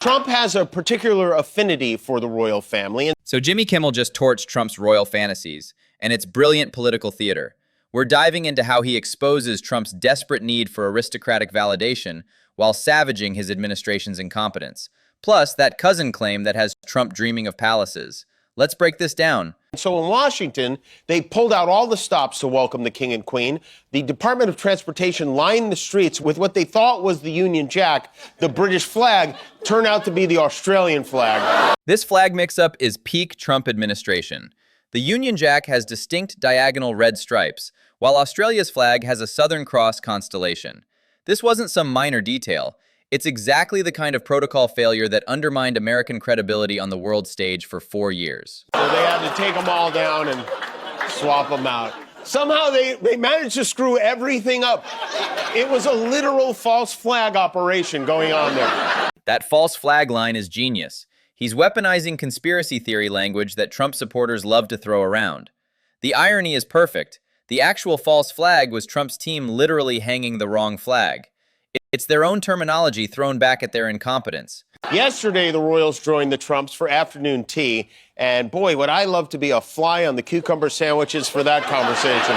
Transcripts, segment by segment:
Trump has a particular affinity for the royal family. So Jimmy Kimmel just torched Trump's royal fantasies, and it's brilliant political theater. We're diving into how he exposes Trump's desperate need for aristocratic validation while savaging his administration's incompetence. Plus, that cousin claim that has Trump dreaming of palaces. Let's break this down. So in Washington, they pulled out all the stops to welcome the king and queen. The Department of Transportation lined the streets with what they thought was the Union Jack. The British flag turned out to be the Australian flag. This flag mix-up is peak Trump administration. The Union Jack has distinct diagonal red stripes, while Australia's flag has a Southern Cross constellation. This wasn't some minor detail. It's exactly the kind of protocol failure that undermined American credibility on the world stage for 4 years. So they had to take them all down and swap them out. Somehow they managed to screw everything up. It was a literal false flag operation going on there. That false flag line is genius. He's weaponizing conspiracy theory language that Trump supporters love to throw around. The irony is perfect. The actual false flag was Trump's team literally hanging the wrong flag. It's their own terminology thrown back at their incompetence. Yesterday, the Royals joined the Trumps for afternoon tea. And boy, would I love to be a fly on the cucumber sandwiches for that conversation.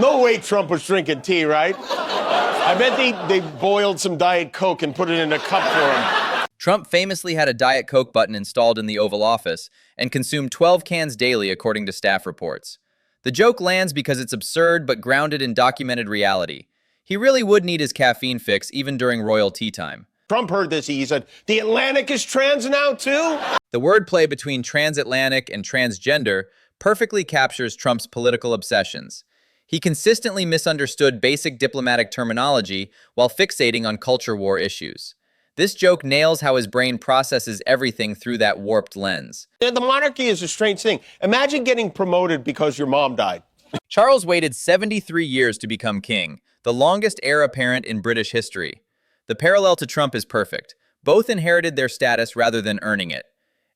No way Trump was drinking tea, right? I bet they boiled some Diet Coke and put it in a cup for him. Trump famously had a Diet Coke button installed in the Oval Office and consumed 12 cans daily, according to staff reports. The joke lands because it's absurd but grounded in documented reality. He really would need his caffeine fix even during royal tea time. Trump heard this. He said, the Atlantic is trans now, too? The wordplay between transatlantic and transgender perfectly captures Trump's political obsessions. He consistently misunderstood basic diplomatic terminology while fixating on culture war issues. This joke nails how his brain processes everything through that warped lens. The monarchy is a strange thing. Imagine getting promoted because your mom died. Charles waited 73 years to become king, the longest heir apparent in British history. The parallel to Trump is perfect. Both inherited their status rather than earning it.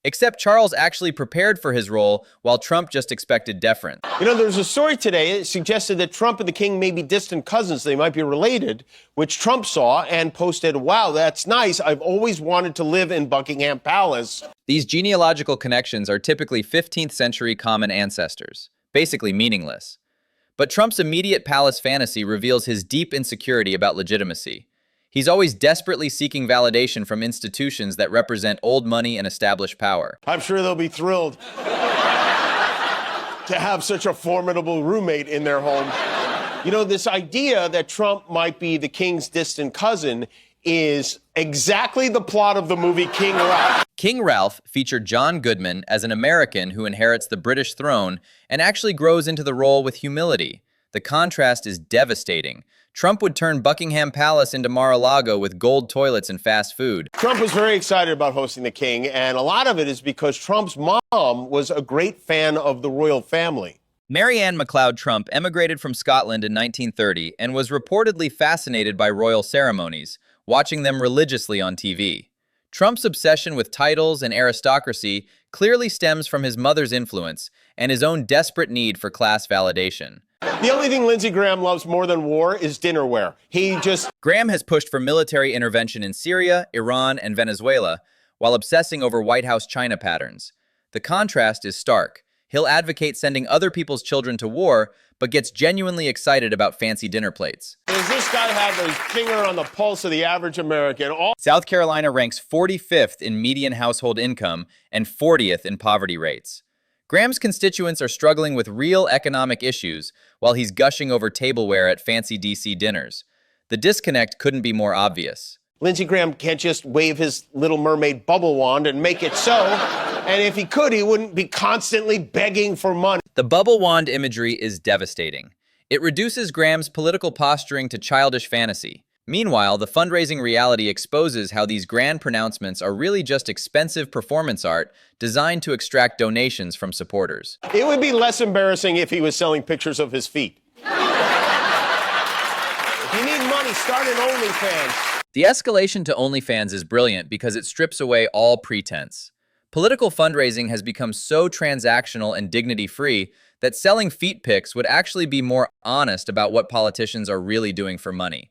Except Charles actually prepared for his role, while Trump just expected deference. You know, there's a story today that suggested that Trump and the king may be distant cousins. They might be related, which Trump saw and posted, wow, that's nice. I've always wanted to live in Buckingham Palace. These genealogical connections are typically 15th century common ancestors, basically meaningless. But Trump's immediate palace fantasy reveals his deep insecurity about legitimacy. He's always desperately seeking validation from institutions that represent old money and established power. I'm sure they'll be thrilled to have such a formidable roommate in their home. You know, this idea that Trump might be the king's distant cousin is exactly the plot of the movie King Ralph. King Ralph featured John Goodman as an American who inherits the British throne and actually grows into the role with humility. The contrast is devastating. Trump would turn Buckingham Palace into Mar-a-Lago with gold toilets and fast food. Trump was very excited about hosting the king, and a lot of it is because Trump's mom was a great fan of the royal family. Mary Ann MacLeod Trump emigrated from Scotland in 1930 and was reportedly fascinated by royal ceremonies, watching them religiously on TV. Trump's obsession with titles and aristocracy clearly stems from his mother's influence and his own desperate need for class validation. The only thing Lindsey Graham loves more than war is dinnerware. Graham has pushed for military intervention in Syria, Iran, and Venezuela, while obsessing over White House China patterns. The contrast is stark. He'll advocate sending other people's children to war, but gets genuinely excited about fancy dinner plates. Does this guy have his finger on the pulse of the average American? South Carolina ranks 45th in median household income and 40th in poverty rates. Graham's constituents are struggling with real economic issues while he's gushing over tableware at fancy D.C. dinners. The disconnect couldn't be more obvious. Lindsey Graham can't just wave his Little Mermaid bubble wand and make it so. And if he could, he wouldn't be constantly begging for money. The bubble wand imagery is devastating. It reduces Graham's political posturing to childish fantasy. Meanwhile, the fundraising reality exposes how these grand pronouncements are really just expensive performance art designed to extract donations from supporters. It would be less embarrassing if he was selling pictures of his feet. If you need money, start an OnlyFans. The escalation to OnlyFans is brilliant because it strips away all pretense. Political fundraising has become so transactional and dignity-free that selling feet pics would actually be more honest about what politicians are really doing for money.